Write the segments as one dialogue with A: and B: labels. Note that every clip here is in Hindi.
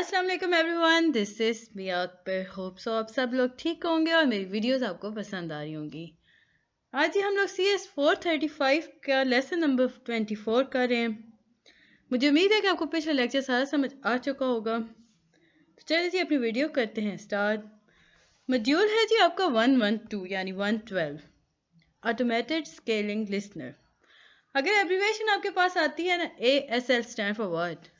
A: अस्सलाम वालेकुम everyone, this is Mia Akbar. Hope so आप सब लोग ठीक होंगे और मेरी वीडियोस आपको पसंद आ रही होंगी। आज ही हम लोग CS 435 का लेसन नंबर 24 कर रहे हैं। मुझे उम्मीद है कि आपको पिछला लेक्चर सारा समझ आ चुका होगा। तो चलिए जी अपनी वीडियो करते हैं स्टार्ट। मॉड्यूल है जी आपका 112 यानी 112 ऑटोमेटेड स्केलिंग लिसनर। अगर एब्रीवेशन आपके पास आती है ना, ASL स्टैंड फॉर व्हाट,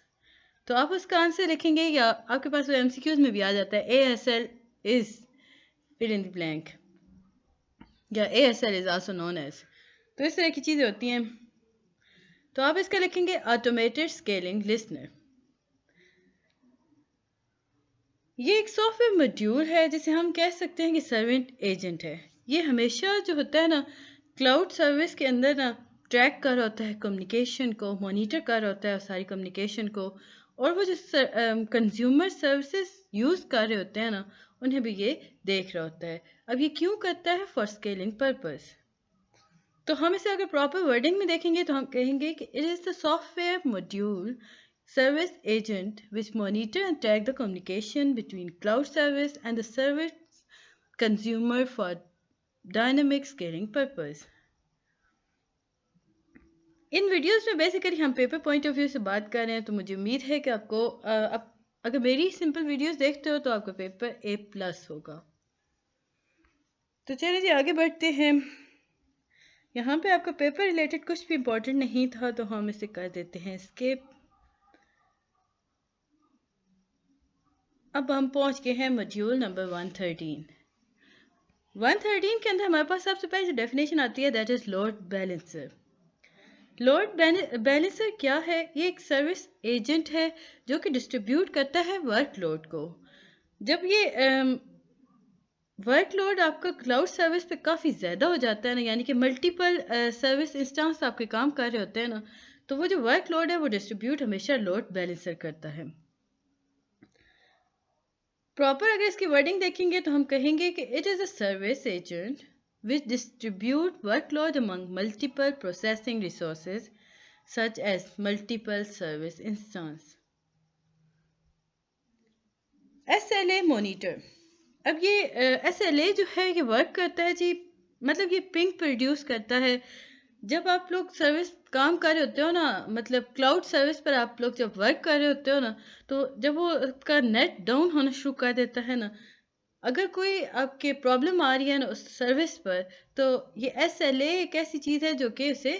A: तो आप उसका आंसर लिखेंगे या आपके पास वो MCQs में भी आ जाता है ASL is fill in the blank या ASL is also known as. तो इस तरह की चीज़ें होती हैं। तो आप इसका लिखेंगे ऑटोमेटेड स्केलिंग लिसनर। ये एक सॉफ्टवेयर मॉड्यूल है जिसे हम कह सकते हैं कि सर्वेंट एजेंट है। ये हमेशा जो होता है ना, क्लाउड सर्विस के अंदर ना ट्रैक कर रहा होता है कम्युनिकेशन को, मॉनिटर कर रहा होता है सारी कम्युनिकेशन को, और वो जो कंज्यूमर सर्विसेज यूज़ कर रहे होते हैं ना, उन्हें भी ये देख रहा होता है। अब ये क्यों करता है? For scaling purpose. तो हम इसे अगर प्रॉपर वर्डिंग में देखेंगे तो हम कहेंगे कि it is the software module service agent which monitor and track the communication between cloud service and the service consumer for dynamic scaling purpose. In videos में बेसिकली हम पेपर पॉइंट ऑफ व्यू से बात कर रहे हैं, तो मुझे उम्मीद है कि आपको अगर मेरी सिंपल वीडियोस देखते हो तो आपका पेपर A+ होगा। तो चलिए जी आगे बढ़ते हैं। यहाँ पे आपका पेपर रिलेटेड कुछ भी इम्पोर्टेंट नहीं था तो हम इसे कर देते हैं स्किप। अब हम पहुँच गए हैं मॉड्यूल नंबर 113। 113 के अंदर हमारे पास सबसे पहले जो डेफिनेशन आती है that is load balancer. Load balancer क्या है? ये एक सर्विस एजेंट है जो कि डिस्ट्रीब्यूट करता है वर्कलोड को। जब ये वर्कलोड आपका क्लाउड सर्विस पे काफ़ी ज़्यादा हो जाता है ना, यानी कि मल्टीपल सर्विस इंस्टेंस आपके काम कर रहे होते हैं ना, तो वो जो वर्कलोड है वो डिस्ट्रीब्यूट हमेशा लोड बैलेंसर करता है। प्रॉपर अगर इसकी वर्डिंग देखेंगे तो हम कहेंगे कि it is a service agent which distribute workload among multiple processing resources such as multiple service instance. SLA monitor। अब ये SLA जो है ये वर्क करता है जी, मतलब ये पिंग प्रोड्यूस करता है जब आप लोग सर्विस काम कर रहे होते हो ना, मतलब क्लाउड सर्विस पर आप लोग जब वर्क कर रहे होते हो ना, तो जब वो उसका नेट डाउन होना शुरू कर देता है ना, अगर कोई आपके प्रॉब्लम आ रही है ना उस सर्विस पर, तो ये SLA एक ऐसी चीज़ है जो कि उसे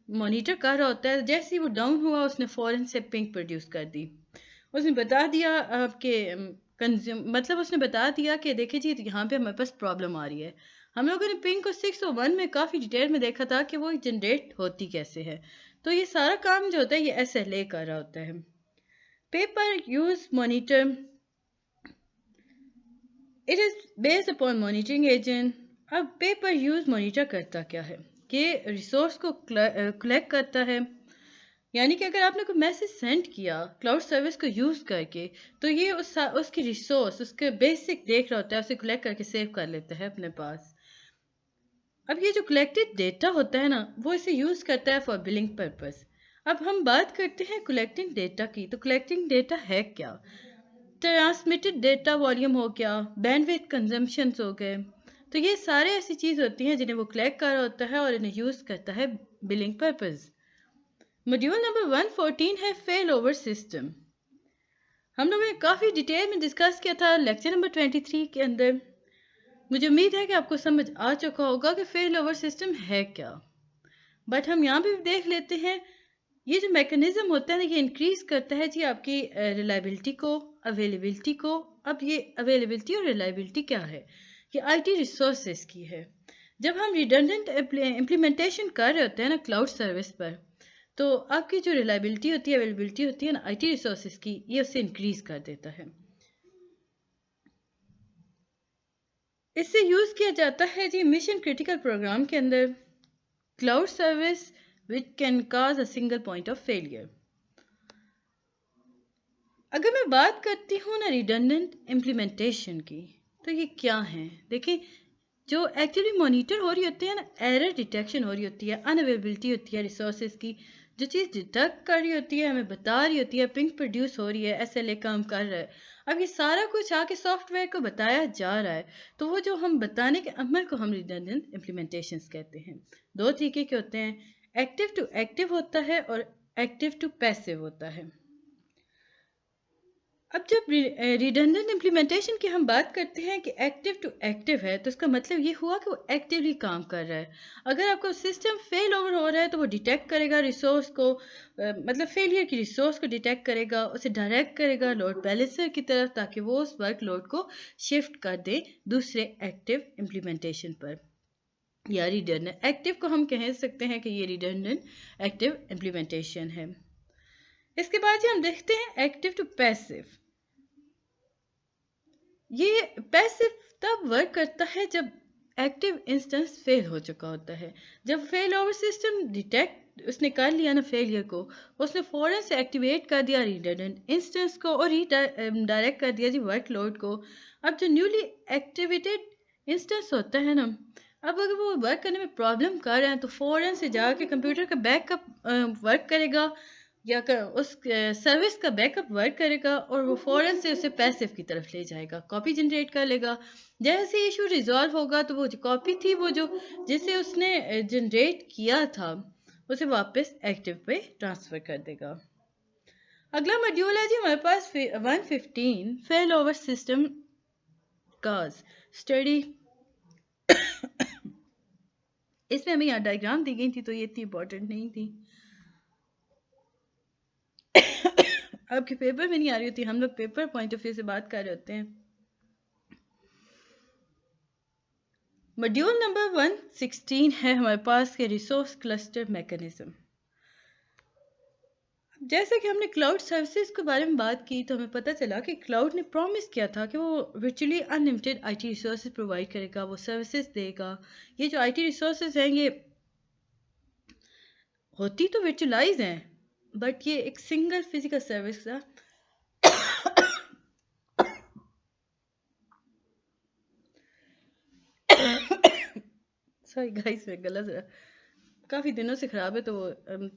A: मॉनिटर कर रहा होता है। जैसे ही वो डाउन हुआ उसने फ़ौरन से पिंग प्रोड्यूस कर दी। उसने बता दिया आपके मतलब उसने बता दिया कि देखिए जी यहाँ पे हमारे पास प्रॉब्लम आ रही है। हम लोगों ने पिंग को 601 में काफ़ी डिटेल में देखा था कि वो जनरेट होती कैसे है। तो ये सारा काम जो होता है ये SLA कर रहा होता है। Paper use monitor, it is based upon monitoring agent. अब पेपर यूज मॉनिटर करता क्या है कि रिसोर्स को कलेक्ट करता है, यानी कि अगर आपने कोई मैसेज सेंड किया क्लाउड सर्विस को यूज़ करके, तो ये उसकी रिसोर्स उसके बेसिक देख रहा होता है, उसे कलेक्ट करके सेव कर लेता है अपने पास। अब ये जो कलेक्टेड डेटा होता है ना, वो इसे यूज़ करता है फॉर बिलिंग पर्पस। अब हम बात करते हैं कलेक्टिंग डेटा की। तो कलेक्टिंग डेटा है क्या? ट्रांसमिटेड डेटा वॉल्यूम हो गया, बैंडविड्थ कंजम्पशंस हो गए। तो ये सारे ऐसी चीज़ होती हैं जिन्हें वो कलेक्ट कर रहा होता है और इन्हें यूज़ करता है बिलिंग पर्पस। मॉड्यूल नंबर 114 है फेल ओवर सिस्टम। हम लोगों ने काफ़ी डिटेल में डिस्कस किया था लेक्चर नंबर 23 के अंदर। मुझे उम्मीद है कि आपको समझ आ चुका होगा कि फेल ओवर सिस्टम है क्या, बट हम यहाँ भी देख लेते हैं। ये जो मैकेनिज्म होता है ना, ये इंक्रीज करता है जी आपकी रिलायबिलिटी को, अवेलेबिलिटी को। अब ये अवेलेबिलिटी और रिलायबिलिटी क्या है? ये IT रिसोर्सेज की है। जब हम रिडंडेंट इम्प्लीमेंटेशन कर रहे होते हैं ना क्लाउड सर्विस पर, तो आपकी जो रिलायबिलिटी होती है, अवेलेबिलिटी होती है ना IT रिसोर्सेज की, ये उससे इंक्रीज कर देता है। इससे यूज़ किया जाता है जी मिशन क्रिटिकल प्रोग्राम के अंदर cloud service which can cause a single point of failure. अगर मैं बात करती हूँ ना रिडंडेंट इम्प्लीमेंटेशन की, तो ये क्या है? देखिए, जो एक्चुअली मॉनिटर हो रही होती है ना, एरर डिटेक्शन हो रही होती है, अनअवेलेबिलिटी होती है रिसोर्सेज की, जो चीज़ डिटेक्ट कर रही होती है, हमें बता रही होती है पिंक प्रोड्यूस हो रही है, SLA काम कर रहा है। अब ये सारा कुछ आके सॉफ्टवेयर को बताया जा रहा है, तो वो जो हम बताने के अमल को हम रिडंडेंट इम्प्लीमेंटेशंस कहते हैं। दो तरीके के होते हैं, एक्टिव टू एक्टिव होता है और एक्टिव टू पैसिव होता है। अब जब रिडंडेंट इम्प्लीमेंटेशन की हम बात करते हैं कि एक्टिव टू एक्टिव है, तो इसका मतलब ये हुआ कि वो एक्टिवली काम कर रहा है। अगर आपका सिस्टम फेल ओवर हो रहा है तो वो डिटेक्ट करेगा रिसोर्स को, मतलब फेलियर की रिसोर्स को डिटेक्ट करेगा, उसे डायरेक्ट करेगा लोड बैलेंसर की तरफ, ताकि वो उस वर्क लोड को शिफ्ट कर दे दूसरे एक्टिव इम्प्लीमेंटेशन पर। या रिडंडेंट एक्टिव को हम कह सकते हैं कि ये रिडंडेंट एक्टिव इम्प्लीमेंटेशन है। इसके बाद हम देखते हैं एक्टिव टू पैसिव। ये पैसिव तब वर्क करता है जब एक्टिव इंस्टेंस फेल हो चुका होता है। जब फेल ओवर सिस्टम डिटेक्ट उसने कर लिया ना फेलियर को, उसने फ़ौरन से एक्टिवेट कर दिया रिडंडेंट इंस्टेंस को और डायरेक्ट कर दिया जी वर्कलोड को। अब जो न्यूली एक्टिवेटेड इंस्टेंस होता है ना, अब अगर वो वर्क करने में प्रॉब्लम कर रहे हैं तो फ़ौरन से जाके कंप्यूटर का बैकअप वर्क करेगा या उस सर्विस का बैकअप वर्क करेगा और वो फ़ौरन से उसे पैसिव की तरफ ले जाएगा, कॉपी जनरेट कर लेगा। जैसे इशू रिजॉल्व होगा तो वो जो कॉपी थी, वो जो जिसे उसने जनरेट किया था, उसे वापस एक्टिव पे ट्रांसफ़र कर देगा। अगला मॉड्यूल है जी हमारे पास 115 फेल ओवर सिस्टम काज स्टडी। इसमें हमें यहाँ डायग्राम दी गई थी तो ये इतनी इंपॉर्टेंट नहीं थी, आपके पेपर में नहीं आ रही होती, हम लोग पेपर पॉइंट ऑफ व्यू से बात कर रहे होते हैं। मॉड्यूल नंबर 116 है हमारे पास के रिसोर्स क्लस्टर मैकेनिज्म। जैसे कि हमने क्लाउड सर्विसेज के बारे में बात की तो हमें पता चला कि क्लाउड ने प्रॉमिस किया था कि वो virtually unlimited IT resources provide करेगा, वो सर्विसेज देगा। ये जो आईटी रिसोर्सेज हैं ये होती तो वर्चुअलाइज हैं, बट ये एक सिंगल फिजिकल सर्विस था। सॉरी गाइस, मेरा गला जरा काफ़ी दिनों से ख़राब है तो वो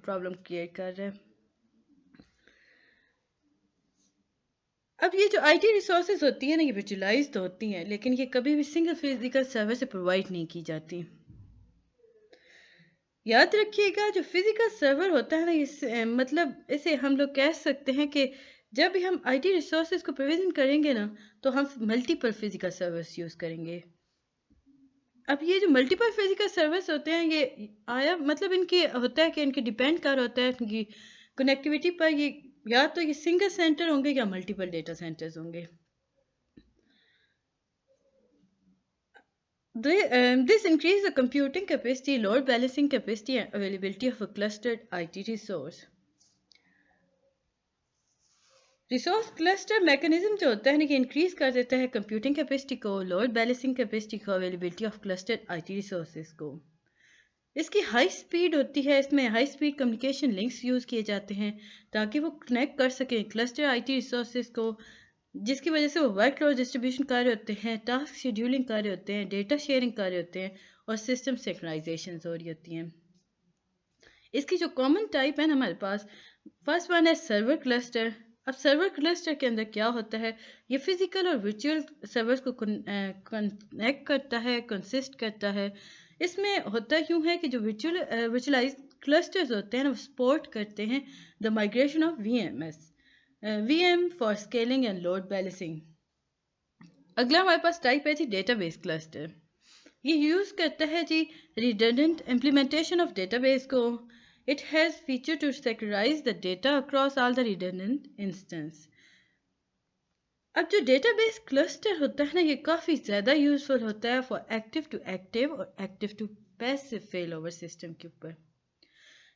A: प्रॉब्लम क्रिएट कर रहा है। अब ये जो आईटी रिसोर्सेज होती है ना, ये वर्चुअलाइज तो होती हैं, लेकिन ये कभी भी सिंगल फिजिकल सर्वर से प्रोवाइड नहीं की जाती। याद रखिएगा, जो फिजिकल सर्वर होता है ना, मतलब इसे हम लोग कह सकते हैं कि जब भी हम आईटी रिसोर्सेज को प्रोविजन करेंगे ना, तो हम मल्टीपल फिजिकल सर्वर्स यूज़ करेंगे। अब ये जो मल्टीपल फिजिकल सर्विस होते हैं, ये आया मतलब इनकी होता है कि इनके डिपेंड कर होता है इनकी कनेक्टिविटी पर। ये या तो ये सिंगल सेंटर होंगे या मल्टीपल डेटा सेंटर्स होंगे। This increases the computing capacity, load balancing capacity and availability of a clustered IT resource. Resource cluster mechanism जो होता है ना, कि इंक्रीज कर देता है कंप्यूटिंग कैपेसिटी को, लोड बैलेंसिंग कैपेसिटी को, availability of clustered IT resources को। इसकी हाई स्पीड होती है, इसमें high speed communication links use किए जाते हैं ताकि वो कनेक्ट कर सकें क्लस्टर आईटी रिसोर्सेज को, जिसकी वजह से वो वर्कलोड डिस्ट्रीब्यूशन कर रहे होते हैं, टास्क शेड्यूलिंग कर रहे होते हैं, डेटा शेयरिंग कर रहे होते हैं और सिस्टम सिंक्रोनाइजेशन हो रही होती हैं। इसकी जो कॉमन टाइप है ना हमारे पास, फर्स्ट वन है सर्वर क्लस्टर। अब सर्वर क्लस्टर के अंदर क्या होता है, ये फिजिकल और वर्चुअल सर्वर्स को कनेक्ट करता है, कंसिस्ट करता है। इसमें होता यूँ है कि जो वर्चुअलाइज क्लस्टर्स होते हैं ना, वो सपोर्ट करते हैं the migration of VM for scaling and load balancing. अगला हमारे पास टाइप है जी डेटाबेस क्लस्टर। ये यूज़ करता है जी रिडंडेंट इम्प्लीमेंटेशन ऑफ डेटाबेस को। It has feature to securize the data across all the redundant instance. अब जो डेटाबेस क्लस्टर होता है ना, ये काफ़ी ज़्यादा यूज़फुल होता है फॉर एक्टिव टू एक्टिव और active to passive fail over system के ऊपर।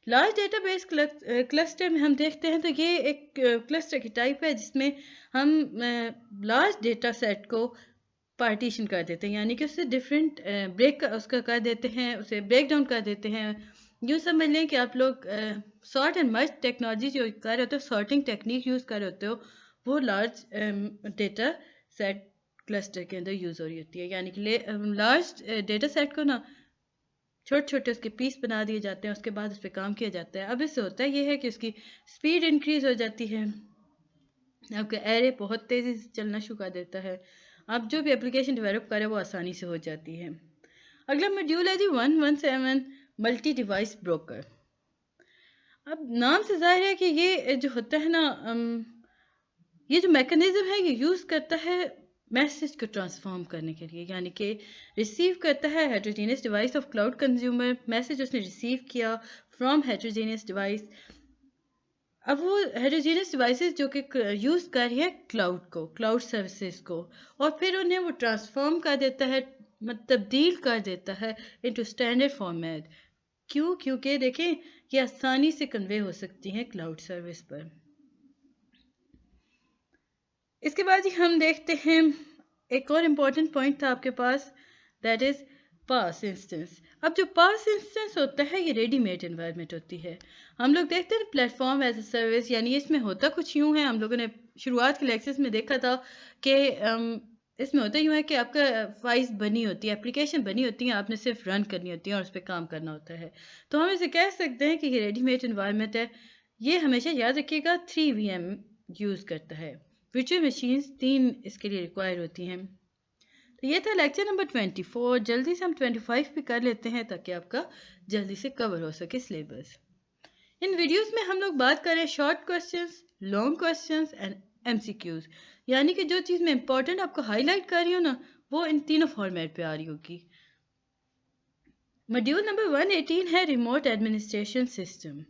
A: लार्ज डेटाबेस क्लस्टर में हम देखते हैं तो ये एक क्लस्टर की टाइप है जिसमें हम लार्ज डेटा सेट को पार्टीशन कर देते हैं, यानी कि उससे डिफरेंट ब्रेक उसका कर देते हैं, उसे ब्रेक डाउन कर देते हैं। यूँ समझ लें कि आप लोग सॉर्ट एंड मर्ज टेक्नोलॉजी जो कर रहे होते हो, सॉर्टिंग टेक्निक यूज़ कर रहे होते हो, वो लार्ज डेटा सेट क्लस्टर के अंदर यूज़ हो रही होती है। यानी कि लार्ज डेटा सेट को ना छोटे छोटे उसके पीस बना दिए जाते हैं, उसके बाद उस पर काम किया जाता है। अब इससे होता है ये है कि उसकी स्पीड इंक्रीज हो जाती है, आपका एरे बहुत तेज़ी से चलना शुरू कर देता है, आप जो भी एप्लीकेशन डेवलप करें वो आसानी से हो जाती है। अगला मॉड्यूल है जी 117 मल्टी डिवाइस ब्रोकर। अब नाम से जाहिर है कि ये जो होता है ना, ये जो मैकेनिज्म है ये यूज़ करता है मैसेज को ट्रांसफॉर्म करने के लिए, यानी कि रिसीव करता है heterogeneous device of cloud consumer, message उसने रिसीव किया फ्रॉम हेट्रोजीनियस डिवाइस। अब वो हेट्रोजीनियस डिवाइसेस जो कि यूज़ कर रही है क्लाउड को, क्लाउड सर्विसेज को, और फिर उन्हें वो ट्रांसफॉर्म कर देता है, तब्दील कर देता है इनटू स्टैंडर्ड फॉर्मेट। क्यों? क्योंकि देखें ये आसानी से कन्वे हो सकती हैं क्लाउड सर्विस पर। इसके बाद ही हम देखते हैं एक और इम्पॉर्टेंट पॉइंट था आपके पास, दैट इज़ पास इंस्टेंस। अब जो पास इंस्टेंस होता है ये रेडीमेड एनवायरनमेंट होती है। हम लोग देखते हैं प्लेटफॉर्म एज अ सर्विस, यानी इसमें होता कुछ यूँ है, हम लोगों ने शुरुआत के लेक्चर्स में देखा था कि इसमें होता यूँ है कि आपका फाइल्स बनी होती है, एप्लीकेशन बनी होती है, आपने सिर्फ रन करनी होती है और उस पर काम करना होता है। तो हम इसे कह सकते हैं कि ये रेडीमेड एनवायरनमेंट है। ये हमेशा याद रखिएगा 3 VM यूज़ करता है। वर्चुअल मशीन्स 3 इसके लिए रिक्वायर होती हैं। तो ये था लेक्चर नंबर 24। जल्दी से हम 25 भी कर लेते हैं ताकि आपका जल्दी से कवर हो सके सिलेबस। इन वीडियोस में हम लोग बात करें short questions, long questions and MCQs, यानी कि जो चीज़ मैं इंपॉर्टेंट आपको हाईलाइट कर रही हूँ ना, वो इन तीनों फॉर्मेट पे आ रही होगी। मॉड्यूल नंबर 118 है रिमोट एडमिनिस्ट्रेशन सिस्टम।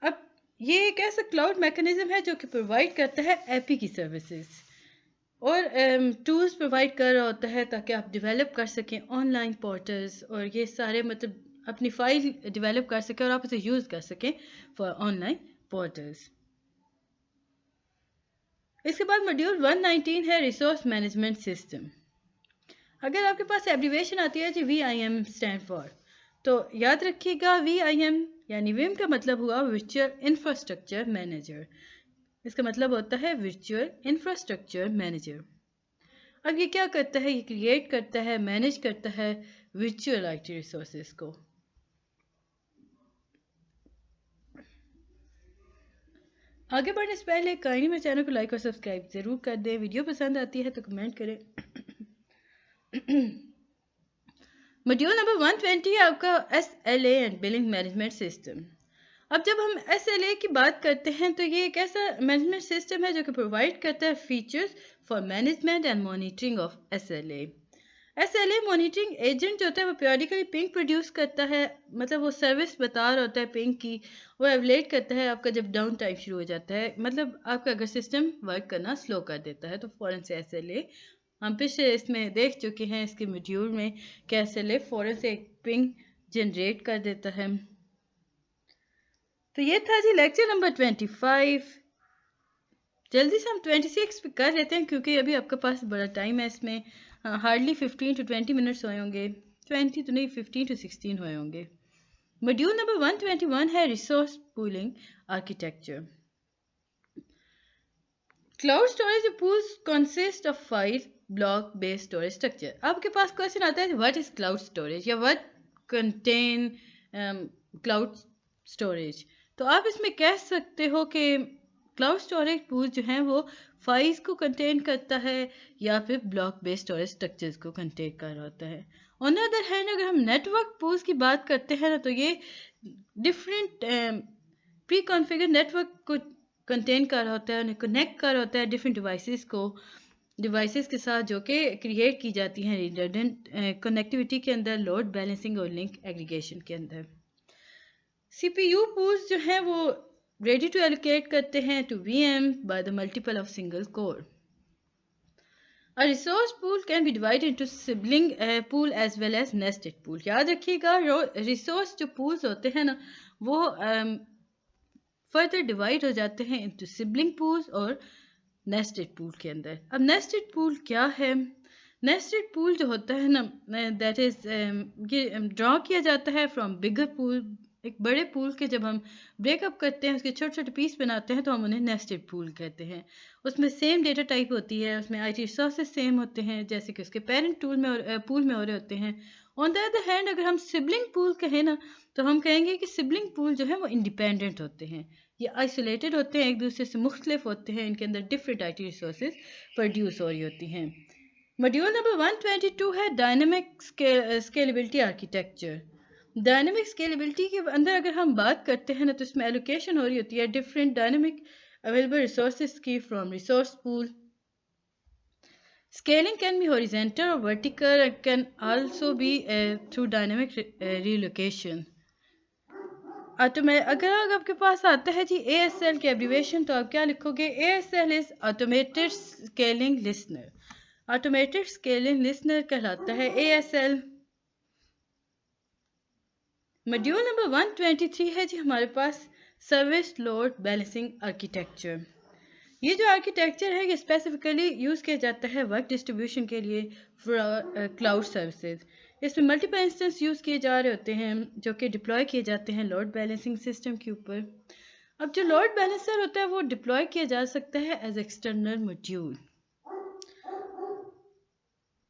A: अब ये एक ऐसा क्लाउड मैकेनिज्म है जो कि प्रोवाइड करता है एपी की सर्विसेज और टूल्स प्रोवाइड कर रहा होता है ताकि आप डेवलप कर सकें ऑनलाइन पोर्टल्स, और ये सारे मतलब अपनी फाइल डेवलप कर सकें और आप उसे यूज़ कर सकें फॉर ऑनलाइन पोर्टल्स। इसके बाद मॉड्यूल 119 है रिसोर्स मैनेजमेंट सिस्टम। अगर आपके पास एब्रीवेशन आती है जी VIM स्टैंड फॉर, तो याद रखिएगा VIM यानी विम का मतलब हुआ वर्चुअल इंफ्रास्ट्रक्चर मैनेजर। इसका मतलब होता है वर्चुअल इंफ्रास्ट्रक्चर मैनेजर। अब ये क्या करता है? ये क्रिएट करता है, मैनेज करता है वर्चुअल IT रिसोर्सेज को। आगे बढ़ने से पहले काइंडली मेरे चैनल को लाइक और सब्सक्राइब जरूर कर दें। वीडियो पसंद आती है तो कमेंट करें। मॉड्यूल नंबर 120 है आपका SLA and billing management system. अब जब हम SLA की बात करते हैं तो ये एक ऐसा मैनेजमेंट सिस्टम है जो कि प्रोवाइड करता है features for management and monitoring of SLA। SLA monitoring agent जो होता है वो periodically पिंग प्रोड्यूस करता है, मतलब वो सर्विस बता रहा होता है पिंग की, वो एवलेट करता है आपका जब डाउन टाइम शुरू हो जाता है, मतलब आपका अगर सिस्टम वर्क करना स्लो कर देता है तो फ़ौरन से SLA, हम पिछले इसमें देख चुके हैं इसके मॉड्यूल में कि SLA फ़ौरन से एक पिंग जनरेट कर देता है। तो ये था जी लेक्चर नंबर 25। जल्दी से हम 26 पे कर लेते हैं क्योंकि अभी आपके पास बड़ा टाइम है इसमें, हार्डली 15 to 20 मिनट्स हुए होंगे, 20 तो नहीं 15 to 16 हुए होंगे। मॉड्यूल नंबर 121 है resource pooling architecture. Cloud storage pools consist of file block based storage structure. आपके पास क्वेश्चन आता है व्हाट इज क्लाउड स्टोरेज या व्हाट कंटेन क्लाउड स्टोरेज। तो आप इसमें कह सकते हो कि क्लाउड स्टोरेज पूल जो हैं वो फाइल्स को कंटेन करता है या फिर ब्लॉक बेस्ड स्टोरेज स्ट्रक्चर्स को कंटेन कर रहा होता है। ऑन द अदर हैंड अगर हम नेटवर्क पूल्स की बात करते हैं ना, तो ये डिफरेंट प्री कॉन्फ़िगर नेटवर्क को कंटेन कर रहा होता है, उन्हें कनेक्ट कर रहा होता है डिफरेंट डिवाइसेस के साथ जो कि क्रिएट की जाती हैं रिडंडेंट कनेक्टिविटी के अंदर, लोड बैलेंसिंग और लिंक एग्रीगेशन के अंदर। CPU पूल्स जो हैं वो ready to allocate करते हैं to VM by the multiple of single core. A resource pool can be divided into sibling pool as well as nested pool. याद रखिएगा resource जो pools होते हैं ना वो further divide हो जाते हैं into sibling pools और nested pool के अंदर। अब nested pool क्या है? nested pool जो होता है ना, that is ये ड्रॉ किया जाता है from bigger pool। एक बड़े पूल के जब हम ब्रेकअप करते हैं, उसके छोटे छोटे पीस बनाते हैं तो हम उन्हें नेस्टेड पूल कहते हैं। उसमें सेम डेटा टाइप होती है, उसमें IT रिसोर्सेज सेम होते हैं जैसे कि उसके पेरेंट पूल में हो रहे होते हैं, ऑन द अदर हैंड अगर हम सिबलिंग पूल कहें ना, तो हम कहेंगे कि सिबलिंग पूल जो है वो इंडिपेंडेंट होते हैं, ये आइसोलेटेड होते हैं, एक दूसरे से मुख्तलिफ होते हैं, इनके अंदर डिफरेंट आईटी रिसोर्सेज प्रोड्यूस हो रही होती हैं। मॉड्यूल नंबर 122 है dynamic scalability architecture. Dynamic scalability के अंदर अगर हम बात करते हैं ना, तो इसमें एलोकेशन हो रही होती है डिफरेंट डायनेमिक अवेलेबल रिसोर्सेज की from resource pool. Scaling can be horizontal or vertical and can also be through dynamic relocation. अगर आपके पास आता है जी ASL की एब्रीवेशन, तो आप क्या लिखोगे? ASL is automated scaling listener. Automated scaling listener कहलाता है ASL। मॉड्यूल नंबर 123 है जी हमारे पास सर्विस लोड बैलेंसिंग आर्किटेक्चर। ये जो आर्किटेक्चर है ये स्पेसिफिकली यूज़ किया जाता है वर्क डिस्ट्रीब्यूशन के लिए क्लाउड सर्विसेज। इसमें मल्टीपल इंस्टेंस यूज़ किए जा रहे होते हैं जो कि डिप्लॉय किए जाते हैं लोड बैलेंसिंग सिस्टम के ऊपर। अब जो लोड बैलेंसर होता है वो डिप्लॉय किया जा सकता है as external module.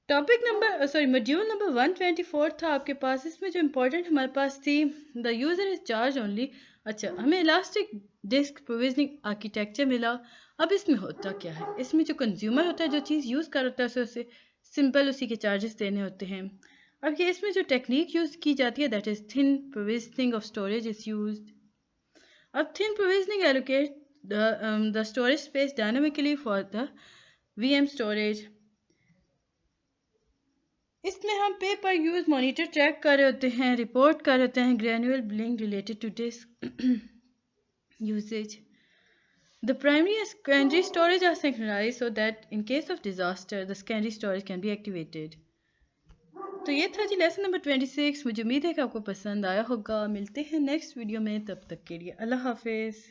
A: Module number 124 था आपके पास। इसमें जो इम्पोर्टेंट हमारे पास थी, the user is charge only. अच्छा, हमें इलास्टिक डिस्क प्रोविजनिंग आर्किटेक्चर मिला। अब इसमें होता क्या है? इसमें जो कंज्यूमर होता है, जो चीज़ यूज़ कर होता है, उसे सिंपल उसी के चार्जेस देने होते हैं। अब ये इसमें जो टेक्निक यूज़ की जाती है that is thin provisioning of storage is used. अब thin provisioning allocate the storage space dynamically for the VM storage. इसमें हम पे पर यूज मॉनिटर ट्रैक कर रहे होते हैं, रिपोर्ट कर रहे होते हैं granular billing related to disk usage. The primary and secondary storage are synchronized so that in case of disaster, the secondary storage can be activated. तो ये था जी लेसन नंबर 26। मुझे उम्मीद है कि आपको पसंद आया होगा। मिलते हैं नेक्स्ट वीडियो में, तब तक के लिए अल्लाह हाफिज़।